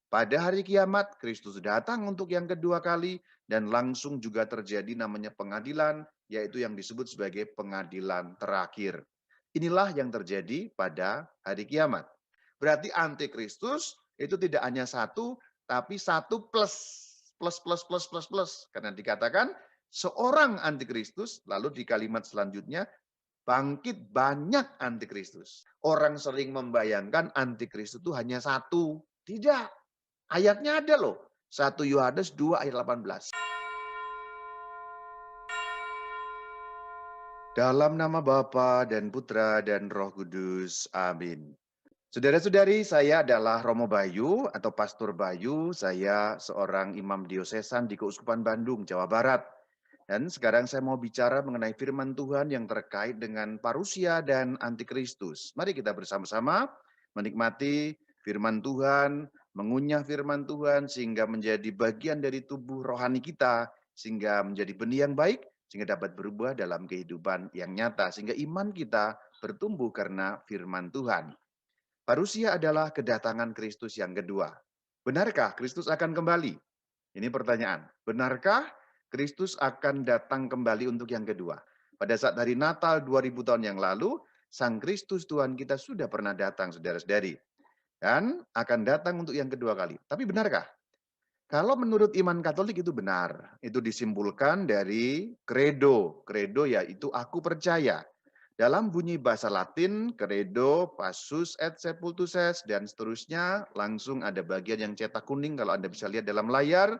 Pada hari kiamat, Kristus datang untuk yang kedua kali dan langsung juga terjadi namanya pengadilan, yaitu yang disebut sebagai pengadilan terakhir. Inilah yang terjadi pada hari kiamat. Berarti antikristus itu tidak hanya satu, tapi satu plus, plus, plus, plus, plus, plus. Karena dikatakan seorang antikristus, lalu di kalimat selanjutnya, bangkit banyak antikristus. Orang sering membayangkan antikristus itu hanya satu. Tidak. Ayatnya ada loh. 1 Yohanes 2 ayat 18. Dalam nama Bapa dan Putra dan Roh Kudus. Amin. Saudara-saudari, saya adalah Romo Bayu atau Pastor Bayu. Saya seorang imam diosesan di Keuskupan Bandung, Jawa Barat. Dan sekarang saya mau bicara mengenai firman Tuhan yang terkait dengan parusia dan antikristus. Mari kita bersama-sama menikmati firman Tuhan, mengunyah firman Tuhan sehingga menjadi bagian dari tubuh rohani kita, sehingga menjadi benih yang baik, sehingga dapat berubah dalam kehidupan yang nyata, sehingga iman kita bertumbuh karena firman Tuhan. Parusia adalah kedatangan Kristus yang kedua. Benarkah Kristus akan kembali? Ini pertanyaan. Benarkah Kristus akan datang kembali untuk yang kedua? Pada saat hari Natal 2000 tahun yang lalu, Sang Kristus Tuhan kita sudah pernah datang, saudara-saudari. Dan akan datang untuk yang kedua kali. Tapi benarkah? Kalau menurut iman Katolik itu benar. Itu disimpulkan dari credo. Credo yaitu aku percaya. Dalam bunyi bahasa Latin, credo, passus et sepultuses, dan seterusnya, langsung ada bagian yang cetak kuning kalau Anda bisa lihat dalam layar,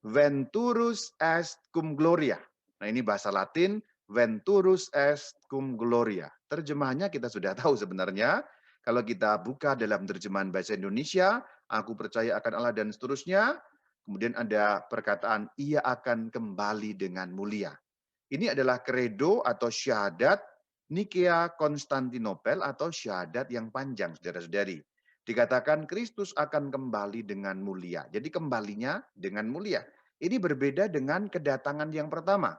venturus est cum gloria. Nah ini bahasa Latin, venturus est cum gloria. Terjemahannya kita sudah tahu sebenarnya. Kalau kita buka dalam terjemahan bahasa Indonesia, aku percaya akan Allah dan seterusnya. Kemudian ada perkataan, ia akan kembali dengan mulia. Ini adalah credo atau syahadat Nikea Konstantinopel atau syahadat yang panjang, saudara-saudari. Dikatakan Kristus akan kembali dengan mulia. Jadi kembalinya dengan mulia. Ini berbeda dengan kedatangan yang pertama.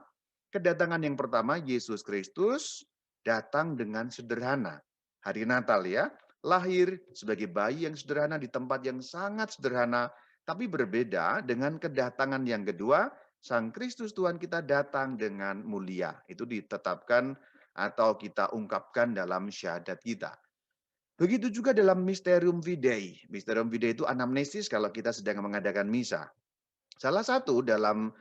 Kedatangan yang pertama, Yesus Kristus datang dengan sederhana. Hari Natal ya, lahir sebagai bayi yang sederhana di tempat yang sangat sederhana, tapi berbeda dengan kedatangan yang kedua, Sang Kristus Tuhan kita datang dengan mulia. Itu ditetapkan atau kita ungkapkan dalam syahadat kita. Begitu juga dalam Mysterium Fidei. Mysterium Fidei itu anamnesis kalau kita sedang mengadakan misa. Salah satu dalam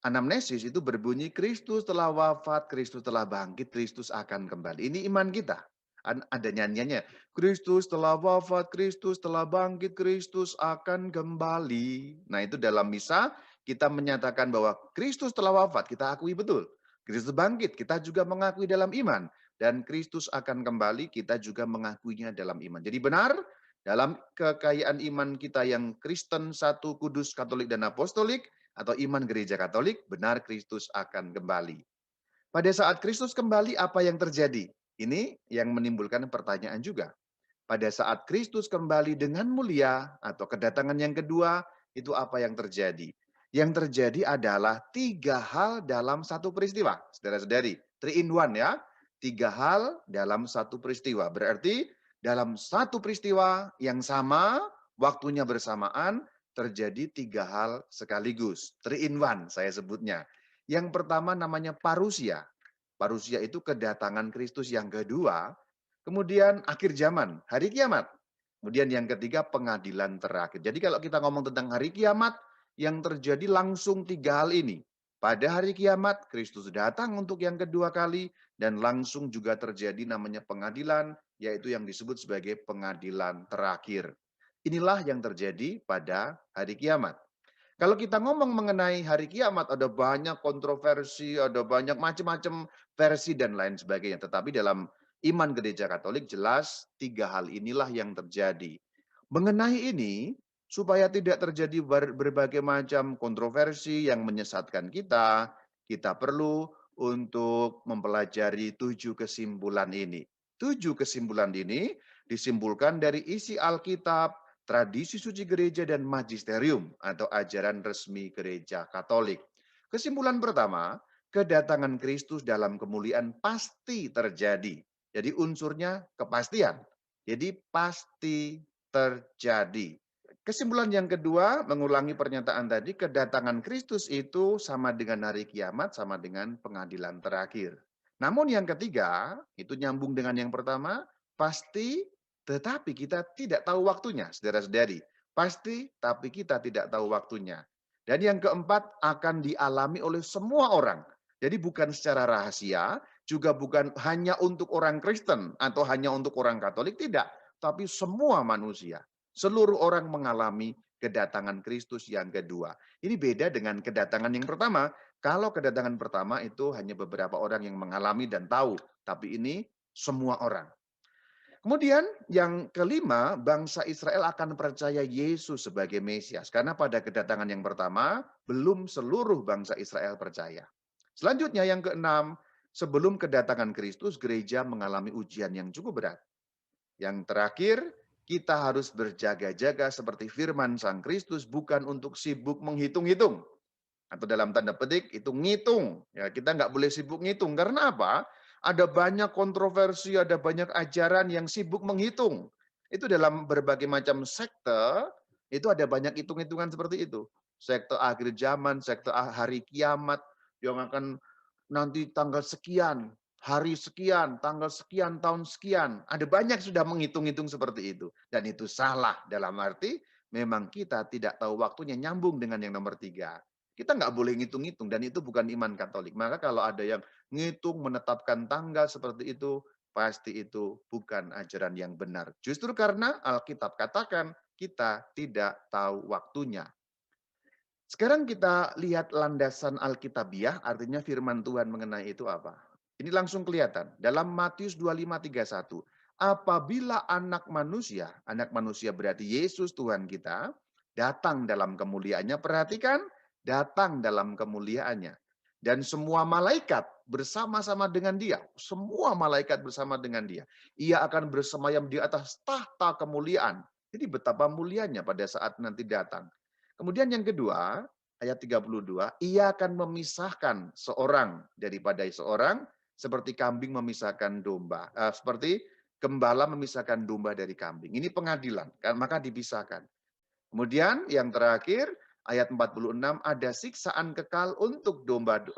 anamnesis itu berbunyi Kristus telah wafat, Kristus telah bangkit, Kristus akan kembali. Ini iman kita. Ada nyanyiannya. Kristus telah wafat, Kristus telah bangkit, Kristus akan kembali. Nah itu dalam misa kita menyatakan bahwa Kristus telah wafat, kita akui betul. Kristus bangkit, kita juga mengakui dalam iman. Dan Kristus akan kembali, kita juga mengakuinya dalam iman. Jadi benar, dalam kekayaan iman kita yang Kristen, satu, kudus, Katolik, dan Apostolik, atau iman gereja Katolik, benar Kristus akan kembali. Pada saat Kristus kembali, apa yang terjadi? Ini yang menimbulkan pertanyaan juga. Pada saat Kristus kembali dengan mulia, atau kedatangan yang kedua, itu apa yang terjadi? Yang terjadi adalah 3 hal dalam satu peristiwa. Saudara-saudari, 3 in 1 ya. 3 hal dalam satu peristiwa. Berarti dalam satu peristiwa yang sama, waktunya bersamaan, terjadi 3 hal sekaligus. 3 in 1 saya sebutnya. Yang pertama namanya parusia. Parusia itu kedatangan Kristus yang kedua. Kemudian akhir zaman, hari kiamat. Kemudian yang ketiga pengadilan terakhir. Jadi kalau kita ngomong tentang hari kiamat, yang terjadi langsung 3 hal ini. Pada hari kiamat, Kristus datang untuk yang kedua kali, dan langsung juga terjadi namanya pengadilan, yaitu yang disebut sebagai pengadilan terakhir. Inilah yang terjadi pada hari kiamat. Kalau kita ngomong mengenai hari kiamat, ada banyak kontroversi, ada banyak macam-macam versi dan lain sebagainya. Tetapi dalam iman gereja Katolik jelas 3 hal inilah yang terjadi. Mengenai ini, supaya tidak terjadi berbagai macam kontroversi yang menyesatkan kita perlu untuk mempelajari 7 kesimpulan ini. 7 kesimpulan ini disimpulkan dari isi Alkitab, tradisi suci gereja, dan magisterium atau ajaran resmi gereja Katolik. Kesimpulan pertama, kedatangan Kristus dalam kemuliaan pasti terjadi. Jadi unsurnya kepastian. Jadi pasti terjadi. Kesimpulan yang kedua, mengulangi pernyataan tadi, kedatangan Kristus itu sama dengan hari kiamat, sama dengan pengadilan terakhir. Namun yang ketiga, itu nyambung dengan yang pertama, pasti tetapi kita tidak tahu waktunya, saudara-saudari. Pasti, tapi kita tidak tahu waktunya. Dan yang keempat, akan dialami oleh semua orang. Jadi bukan secara rahasia, juga bukan hanya untuk orang Kristen atau hanya untuk orang Katolik, tidak. Tapi semua manusia. Seluruh orang mengalami kedatangan Kristus yang kedua. Ini beda dengan kedatangan yang pertama. Kalau kedatangan pertama itu hanya beberapa orang yang mengalami dan tahu, tapi ini semua orang. Kemudian yang kelima, bangsa Israel akan percaya Yesus sebagai Mesias. Karena pada kedatangan yang pertama, belum seluruh bangsa Israel percaya. Selanjutnya yang keenam, sebelum kedatangan Kristus, gereja mengalami ujian yang cukup berat. Yang terakhir, kita harus berjaga-jaga seperti firman Sang Kristus, bukan untuk sibuk menghitung-hitung. Atau dalam tanda petik, itu ngitung. Ya, kita nggak boleh sibuk ngitung. Karena apa? Ada banyak kontroversi, ada banyak ajaran yang sibuk menghitung. Itu dalam berbagai macam sekte, itu ada banyak hitung-hitungan seperti itu. Sekte akhir zaman, sekte hari kiamat, yang akan nanti tanggal sekian, hari sekian, tanggal sekian, tahun sekian. Ada banyak sudah menghitung-hitung seperti itu. Dan itu salah dalam arti memang kita tidak tahu waktunya, nyambung dengan yang nomor tiga. Kita nggak boleh ngitung-ngitung dan itu bukan iman Katolik. Maka kalau ada yang ngitung, menetapkan tanggal seperti itu, pasti itu bukan ajaran yang benar. Justru karena Alkitab katakan kita tidak tahu waktunya. Sekarang kita lihat landasan Alkitabiah, artinya firman Tuhan mengenai itu apa. Ini langsung kelihatan. Dalam Matius 25:31, apabila anak manusia berarti Yesus Tuhan kita, datang dalam kemuliaannya, perhatikan, datang dalam kemuliaannya. Dan semua malaikat bersama-sama dengan dia. Semua malaikat bersama dengan dia. Ia akan bersemayam di atas tahta kemuliaan. Jadi betapa mulianya pada saat nanti datang. Kemudian yang kedua, ayat 32, ia akan memisahkan seorang daripada seorang seperti kambing memisahkan domba. Seperti gembala memisahkan domba dari kambing. Ini pengadilan, kan maka dipisahkan. Kemudian yang terakhir ayat 46, ada siksaan kekal untuk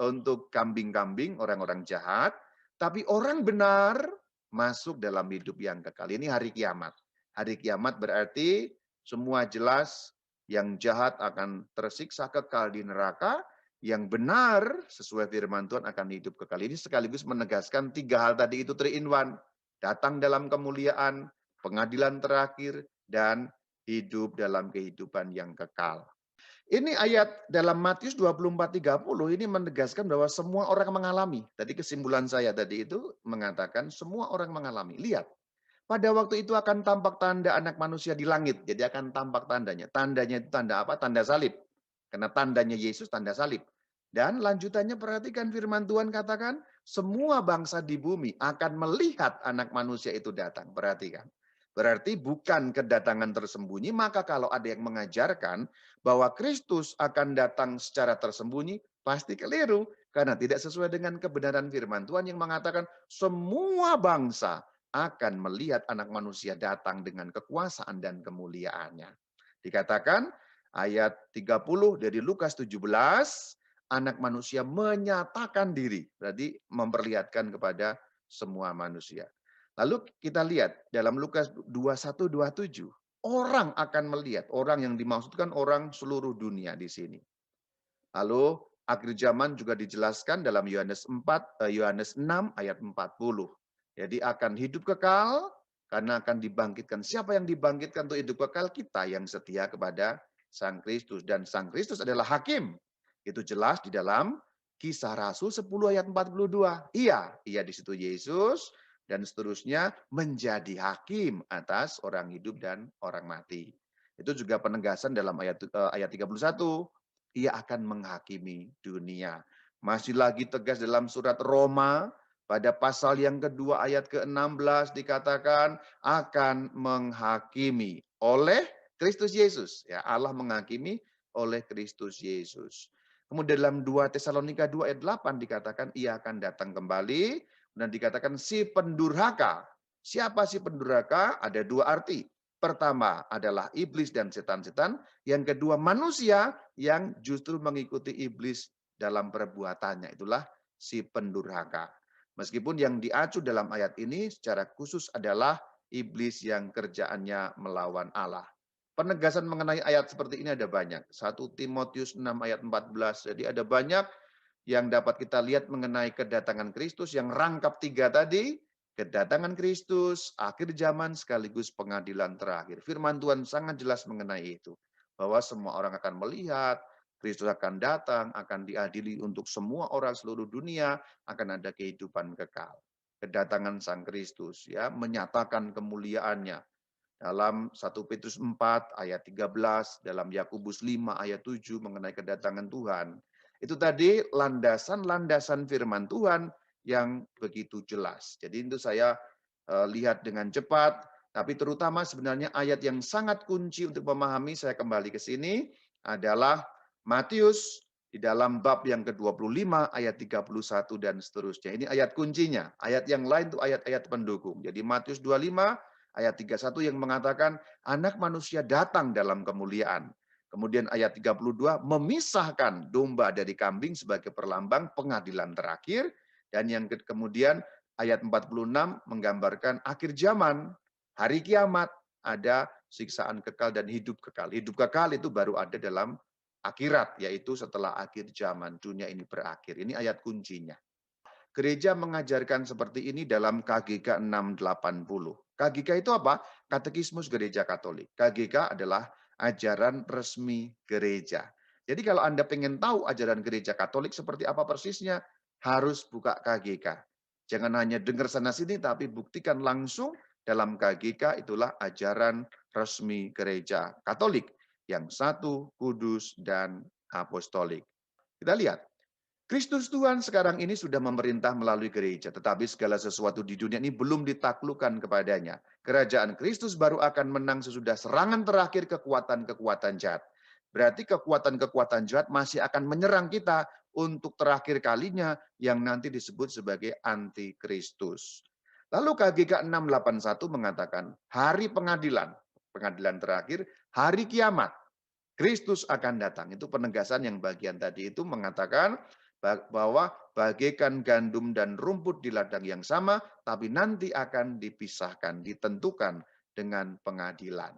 untuk kambing-kambing orang-orang jahat, tapi orang benar masuk dalam hidup yang kekal. Ini hari kiamat. Hari kiamat berarti semua jelas, yang jahat akan tersiksa kekal di neraka, yang benar sesuai firman Tuhan akan hidup kekal. Ini sekaligus menegaskan tiga hal tadi itu 3 in 1. Datang dalam kemuliaan, pengadilan terakhir, dan hidup dalam kehidupan yang kekal. Ini ayat dalam Matius 24:30 ini menegaskan bahwa semua orang mengalami. Tadi kesimpulan saya tadi itu mengatakan semua orang mengalami. Lihat, pada waktu itu akan tampak tanda anak manusia di langit. Jadi akan tampak tandanya. Tandanya itu tanda apa? Tanda salib. Karena tandanya Yesus tanda salib. Dan lanjutannya perhatikan firman Tuhan katakan, semua bangsa di bumi akan melihat anak manusia itu datang. Perhatikan. Berarti bukan kedatangan tersembunyi, maka kalau ada yang mengajarkan bahwa Kristus akan datang secara tersembunyi, pasti keliru. Karena tidak sesuai dengan kebenaran firman Tuhan yang mengatakan semua bangsa akan melihat anak manusia datang dengan kekuasaan dan kemuliaannya. Dikatakan ayat 30 dari Lukas 17, anak manusia menyatakan diri. Berarti memperlihatkan kepada semua manusia. Lalu kita lihat dalam Lukas 21-27, orang akan melihat, orang yang dimaksudkan orang seluruh dunia di sini. Lalu akhir zaman juga dijelaskan dalam Yohanes 6 ayat 40. Jadi akan hidup kekal karena akan dibangkitkan. Siapa yang dibangkitkan untuk hidup kekal? Kita yang setia kepada Sang Kristus. Dan Sang Kristus adalah hakim. Itu jelas di dalam Kisah Rasul 10 ayat 42. Iya di situ Yesus dan seterusnya menjadi hakim atas orang hidup dan orang mati. Itu juga penegasan dalam ayat 31. Ia akan menghakimi dunia. Masih lagi tegas dalam surat Roma, pada pasal yang kedua ayat ke-16 dikatakan akan menghakimi oleh Kristus Yesus. Ya, Allah menghakimi oleh Kristus Yesus. Kemudian dalam 2 Tesalonika 2 ayat 8 dikatakan ia akan datang kembali. Dan dikatakan si pendurhaka. Siapa si pendurhaka? Ada dua arti. Pertama adalah iblis dan setan-setan, yang kedua manusia yang justru mengikuti iblis dalam perbuatannya, itulah si pendurhaka. Meskipun yang diacu dalam ayat ini secara khusus adalah iblis yang kerjaannya melawan Allah. Penegasan mengenai ayat seperti ini ada banyak. 1 Timotius 6 ayat 14. Jadi ada banyak yang dapat kita lihat mengenai kedatangan Kristus yang rangkap tiga tadi, kedatangan Kristus, akhir zaman sekaligus pengadilan terakhir. Firman Tuhan sangat jelas mengenai itu. Bahwa semua orang akan melihat, Kristus akan datang, akan diadili untuk semua orang seluruh dunia, akan ada kehidupan kekal. Kedatangan Sang Kristus ya menyatakan kemuliaannya dalam 1 Petrus 4 ayat 13, dalam Yakobus 5 ayat 7 mengenai kedatangan Tuhan. Itu tadi landasan-landasan firman Tuhan yang begitu jelas. Jadi itu saya lihat dengan cepat, tapi terutama sebenarnya ayat yang sangat kunci untuk memahami, saya kembali ke sini, adalah Matius di dalam bab yang ke-25 ayat 31 dan seterusnya. Ini ayat kuncinya. Ayat yang lain itu ayat-ayat pendukung. Jadi Matius 25 ayat 31 yang mengatakan anak manusia datang dalam kemuliaan. Kemudian ayat 32 memisahkan domba dari kambing sebagai perlambang pengadilan terakhir. Dan yang kemudian ayat 46 menggambarkan akhir zaman, hari kiamat, ada siksaan kekal dan hidup kekal. Hidup kekal itu baru ada dalam akhirat, yaitu setelah akhir zaman, dunia ini berakhir. Ini ayat kuncinya. Gereja mengajarkan seperti ini dalam KGK 680. KGK itu apa? Katekismus Gereja Katolik. KGK adalah ajaran resmi gereja. Jadi kalau Anda pengen tahu ajaran gereja Katolik seperti apa persisnya, harus buka KGK. Jangan hanya dengar sana-sini, tapi buktikan langsung dalam KGK, itulah ajaran resmi gereja Katolik. Yang satu, kudus, dan apostolik. Kita lihat. Kristus Tuhan sekarang ini sudah memerintah melalui gereja, tetapi segala sesuatu di dunia ini belum ditaklukkan kepadanya. Kerajaan Kristus baru akan menang sesudah serangan terakhir kekuatan-kekuatan jahat. Berarti kekuatan-kekuatan jahat masih akan menyerang kita untuk terakhir kalinya yang nanti disebut sebagai antikristus. Lalu KGK 681 mengatakan hari pengadilan, pengadilan terakhir, hari kiamat. Kristus akan datang. Itu penegasan yang bagian tadi itu mengatakan bahwa bagaikan gandum dan rumput di ladang yang sama, tapi nanti akan dipisahkan, ditentukan dengan pengadilan.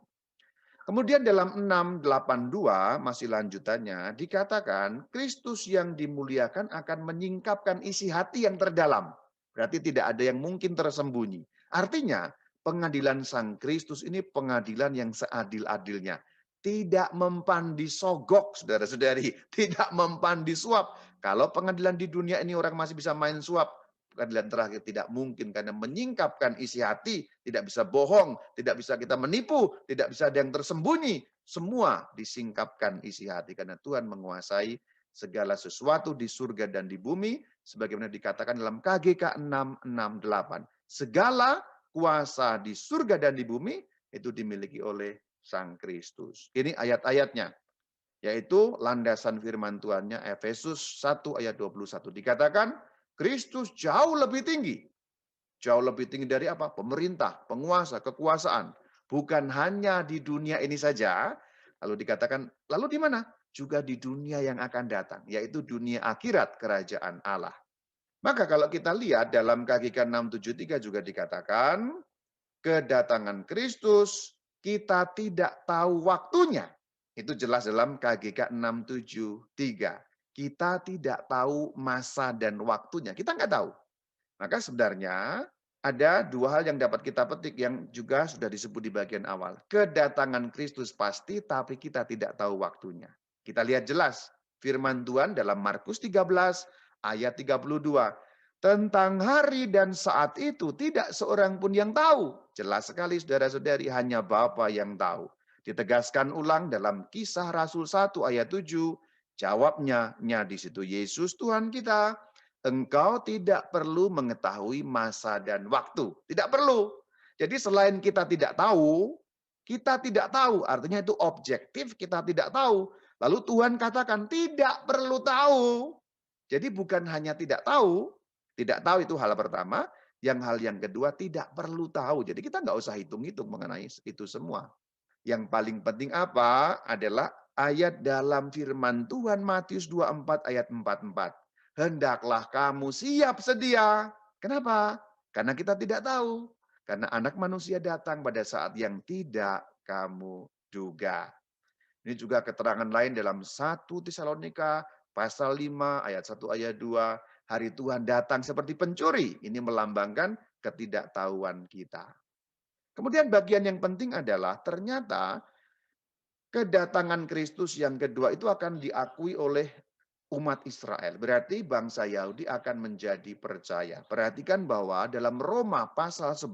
Kemudian dalam 682, masih lanjutannya, dikatakan Kristus yang dimuliakan akan menyingkapkan isi hati yang terdalam. Berarti tidak ada yang mungkin tersembunyi. Artinya, pengadilan Sang Kristus ini pengadilan yang seadil-adilnya. Tidak mempan disogok, saudara-saudari. Tidak mempan disuap. Kalau pengadilan di dunia ini orang masih bisa main suap, pengadilan terakhir tidak mungkin karena menyingkapkan isi hati, tidak bisa bohong, tidak bisa kita menipu, tidak bisa ada yang tersembunyi. Semua disingkapkan isi hati karena Tuhan menguasai segala sesuatu di surga dan di bumi sebagaimana dikatakan dalam KGK 668. Segala kuasa di surga dan di bumi itu dimiliki oleh Sang Kristus. Ini ayat-ayatnya, yaitu landasan firman Tuhannya Efesus 1 ayat 21. Dikatakan Kristus jauh lebih tinggi. Jauh lebih tinggi dari apa? Pemerintah, penguasa, kekuasaan. Bukan hanya di dunia ini saja. Lalu dikatakan, lalu di mana? Juga di dunia yang akan datang, yaitu dunia akhirat kerajaan Allah. Maka kalau kita lihat dalam KGK 673 juga dikatakan, kedatangan Kristus kita tidak tahu waktunya. Itu jelas dalam KGK 673. Kita tidak tahu masa dan waktunya. Kita nggak tahu. Maka sebenarnya ada dua hal yang dapat kita petik yang juga sudah disebut di bagian awal. Kedatangan Kristus pasti, tapi kita tidak tahu waktunya. Kita lihat jelas firman Tuhan dalam Markus 13 ayat 32. Tentang hari dan saat itu tidak seorang pun yang tahu. Jelas sekali saudara-saudari, hanya Bapa yang tahu. Ditegaskan ulang dalam Kisah Rasul 1 ayat 7. Jawabnya di situ, Yesus Tuhan kita, engkau tidak perlu mengetahui masa dan waktu. Tidak perlu. Jadi selain kita tidak tahu, artinya itu objektif, kita tidak tahu. Lalu Tuhan katakan tidak perlu tahu. Jadi bukan hanya tidak tahu itu hal pertama, Yang hal yang kedua tidak perlu tahu. Jadi kita nggak usah hitung-hitung mengenai itu semua. Yang paling penting apa? Adalah ayat dalam firman Tuhan Matius 24 ayat 44. Hendaklah kamu siap sedia. Kenapa? Karena kita tidak tahu. Karena anak manusia datang pada saat yang tidak kamu duga. Ini juga keterangan lain dalam 1 Tesalonika pasal 5 ayat 1 ayat 2. Hari Tuhan datang seperti pencuri. Ini melambangkan ketidaktahuan kita. Kemudian bagian yang penting adalah ternyata kedatangan Kristus yang kedua itu akan diakui oleh umat Israel. Berarti bangsa Yahudi akan menjadi percaya. Perhatikan bahwa dalam Roma pasal 11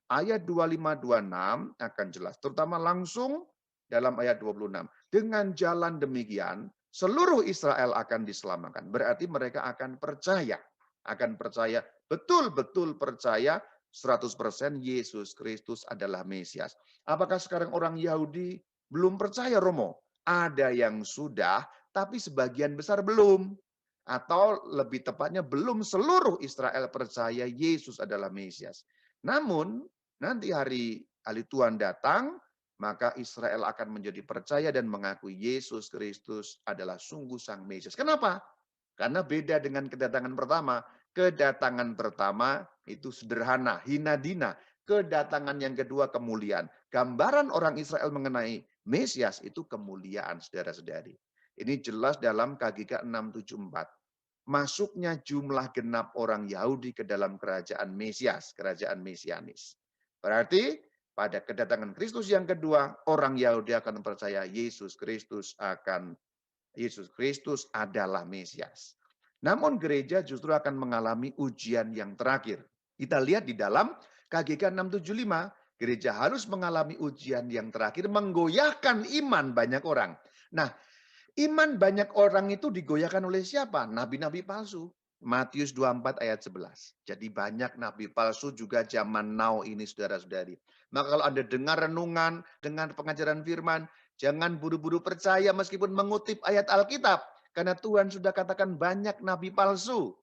ayat 25-26 akan jelas. Terutama langsung dalam ayat 26. Dengan jalan demikian seluruh Israel akan diselamatkan. Berarti mereka akan percaya. Akan percaya, betul-betul percaya 100% Yesus Kristus adalah Mesias. Apakah sekarang orang Yahudi belum percaya, Romo? Ada yang sudah, tapi sebagian besar belum. Atau lebih tepatnya belum seluruh Israel percaya Yesus adalah Mesias. Namun nanti hari Tuhan datang, maka Israel akan menjadi percaya dan mengakui Yesus Kristus adalah sungguh Sang Mesias. Kenapa? Karena beda dengan kedatangan pertama. Kedatangan pertama itu sederhana, hina dina. Kedatangan yang kedua kemuliaan. Gambaran orang Israel mengenai Mesias itu kemuliaan, saudara-saudari. Ini jelas dalam KGK 674. Masuknya jumlah genap orang Yahudi ke dalam kerajaan Mesias, kerajaan Mesianis. Berarti pada kedatangan Kristus yang kedua, orang Yahudi akan percaya Yesus Kristus adalah Mesias. Namun gereja justru akan mengalami ujian yang terakhir. Kita lihat di dalam KGK 675, gereja harus mengalami ujian yang terakhir, menggoyahkan iman banyak orang. Nah, iman banyak orang itu digoyahkan oleh siapa? Nabi-nabi palsu. Matius 24 ayat 11. Jadi banyak nabi palsu juga zaman now ini, saudara-saudari. Maka kalau Anda dengar renungan, dengar pengajaran firman, jangan buru-buru percaya meskipun mengutip ayat Alkitab. Karena Tuhan sudah katakan banyak nabi palsu.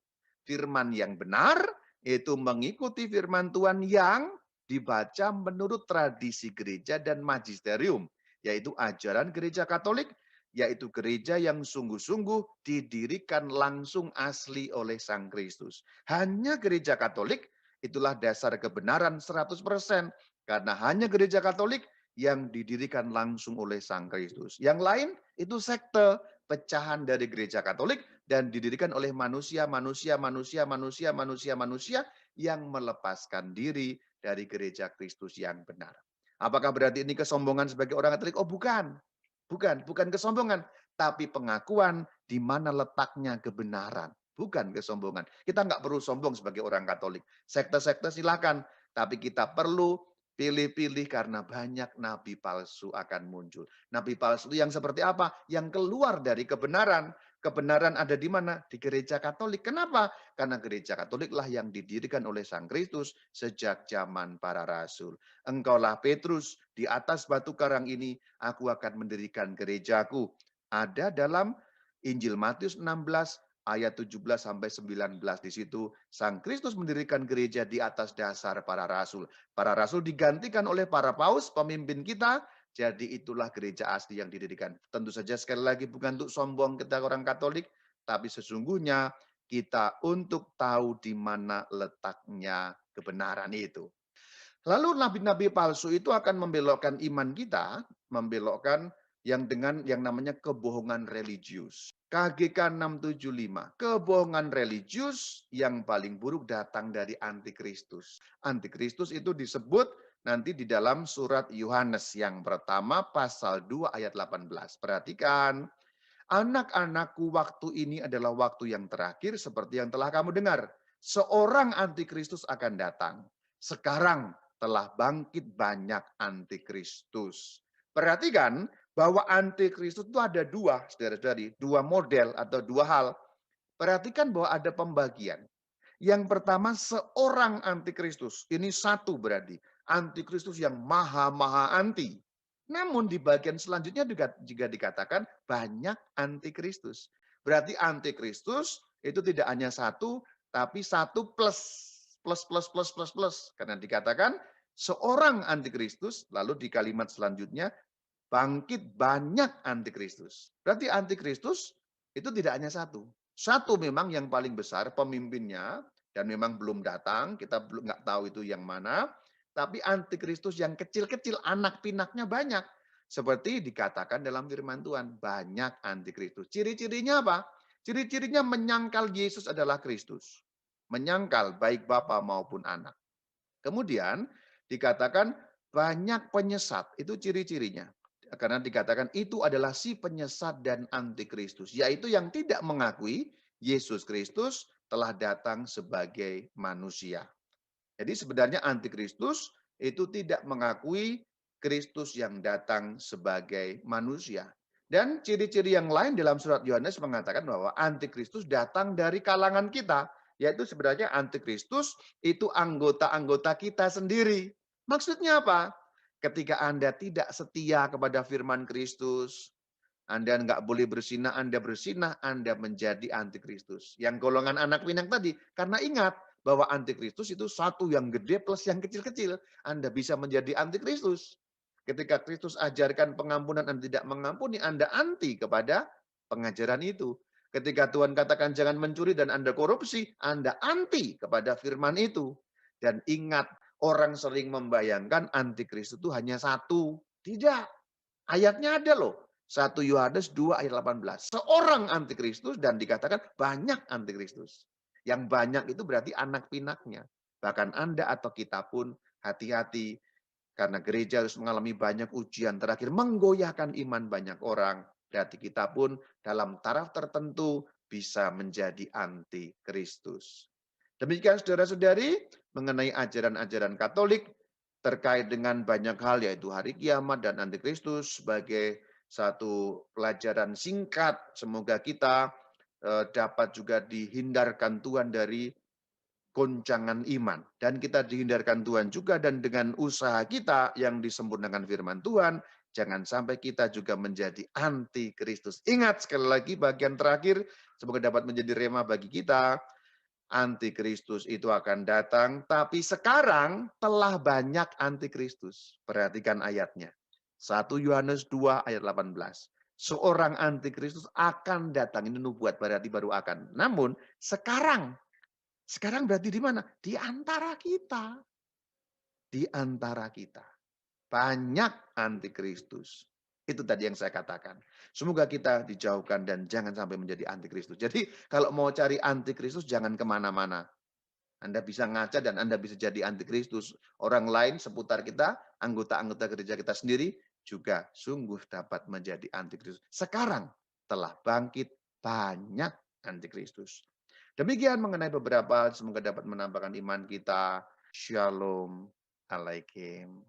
Firman yang benar itu mengikuti firman Tuhan yang dibaca menurut tradisi gereja dan magisterium. Yaitu ajaran gereja Katolik, yaitu gereja yang sungguh-sungguh didirikan langsung asli oleh Sang Kristus. Hanya gereja Katolik itulah dasar kebenaran 100%. Karena hanya gereja Katolik yang didirikan langsung oleh Sang Kristus. Yang lain itu sekte, pecahan dari gereja Katolik dan didirikan oleh manusia yang melepaskan diri dari gereja Kristus yang benar. Apakah berarti ini kesombongan sebagai orang Katolik? Oh, bukan. Bukan kesombongan, tapi pengakuan di mana letaknya kebenaran. Bukan kesombongan. Kita nggak perlu sombong sebagai orang Katolik. Sekte-sekte silakan, tapi kita perlu pilih-pilih karena banyak nabi palsu akan muncul. Nabi palsu yang seperti apa? Yang keluar dari kebenaran. Kebenaran ada di mana? Di gereja Katolik. Kenapa? Karena gereja Katoliklah yang didirikan oleh Sang Kristus sejak zaman para rasul. Engkaulah Petrus, di atas batu karang ini aku akan mendirikan gerejaku. Ada dalam Injil Matius 16 ayat 17 sampai 19. Di situ Sang Kristus mendirikan gereja di atas dasar para rasul. Para rasul digantikan oleh para paus, pemimpin kita. Jadi itulah gereja asli yang didirikan. Tentu saja sekali lagi bukan untuk sombong kita orang Katolik, tapi sesungguhnya kita untuk tahu di mana letaknya kebenaran itu. Lalu nabi-nabi palsu itu akan membelokkan iman kita, membelokkan yang namanya kebohongan religius. KGK 675, kebohongan religius yang paling buruk datang dari antikristus. Antikristus itu disebut nanti di dalam surat Yohanes yang pertama pasal 2 ayat 18. Perhatikan, anak-anakku, waktu ini adalah waktu yang terakhir seperti yang telah kamu dengar. Seorang antikristus akan datang. Sekarang telah bangkit banyak antikristus. Perhatikan bahwa antikristus itu ada dua, saudara-saudari, dua model atau dua hal. Perhatikan bahwa ada pembagian. Yang pertama seorang antikristus. Ini satu berarti. Antikristus yang maha-maha anti. Namun di bagian selanjutnya juga dikatakan banyak antikristus. Berarti antikristus itu tidak hanya satu, tapi satu plus. plus, plus, plus, plus, plus. Karena dikatakan seorang antikristus, lalu di kalimat selanjutnya, bangkit banyak antikristus. Berarti antikristus itu tidak hanya satu. Satu memang yang paling besar pemimpinnya dan memang belum datang, kita belum nggak tahu itu yang mana. Tapi antikristus yang kecil-kecil anak pinaknya banyak. Seperti dikatakan dalam firman Tuhan, banyak antikristus. Ciri-cirinya apa? Ciri-cirinya menyangkal Yesus adalah Kristus. Menyangkal baik Bapa maupun anak. Kemudian dikatakan banyak penyesat, itu ciri-cirinya. Karena dikatakan itu adalah si penyesat dan antikristus, yaitu yang tidak mengakui Yesus Kristus telah datang sebagai manusia. Jadi sebenarnya antikristus itu tidak mengakui Kristus yang datang sebagai manusia. Dan ciri-ciri yang lain dalam surat Yohanes mengatakan bahwa antikristus datang dari kalangan kita, yaitu sebenarnya antikristus itu anggota-anggota kita sendiri. Maksudnya apa? Ketika Anda tidak setia kepada firman Kristus, Anda nggak boleh bersinah, Anda menjadi antikristus. Yang golongan anak pinang tadi, karena ingat bahwa antikristus itu satu yang gede plus yang kecil-kecil. Anda bisa menjadi antikristus. Ketika Kristus ajarkan pengampunan Anda tidak mengampuni, Anda anti kepada pengajaran itu. Ketika Tuhan katakan jangan mencuri dan Anda korupsi, Anda anti kepada firman itu. Dan ingat, orang sering membayangkan antikristus itu hanya satu. Tidak. Ayatnya ada loh. 1 Yohanes 2 ayat 18. Seorang antikristus dan dikatakan banyak antikristus. Yang banyak itu berarti anak pinaknya. Bahkan Anda atau kita pun hati-hati. Karena gereja harus mengalami banyak ujian terakhir. Menggoyahkan iman banyak orang. Berarti kita pun dalam taraf tertentu bisa menjadi antikristus. Demikian saudara-saudari mengenai ajaran-ajaran Katolik terkait dengan banyak hal yaitu hari kiamat dan antikristus sebagai satu pelajaran singkat. Semoga kita dapat juga dihindarkan Tuhan dari goncangan iman. Dan kita dihindarkan Tuhan juga dan dengan usaha kita yang disempurnakan firman Tuhan, jangan sampai kita juga menjadi antikristus. Ingat sekali lagi bagian terakhir, semoga dapat menjadi rema bagi kita. Antikristus itu akan datang, tapi sekarang telah banyak antikristus. Perhatikan ayatnya. 1 Yohanes 2 ayat 18. Seorang antikristus akan datang, ini nubuat berarti baru akan. Namun sekarang berarti di mana? Di antara kita. Di antara kita. Banyak antikristus. Itu tadi yang saya katakan. Semoga kita dijauhkan dan jangan sampai menjadi antikristus. Jadi kalau mau cari antikristus jangan kemana-mana. Anda bisa ngaca dan Anda bisa jadi antikristus. Orang lain seputar kita, anggota-anggota gereja kita sendiri juga sungguh dapat menjadi antikristus. Sekarang telah bangkit banyak antikristus. Demikian mengenai beberapa, semoga dapat menambahkan iman kita. Shalom Alaikum.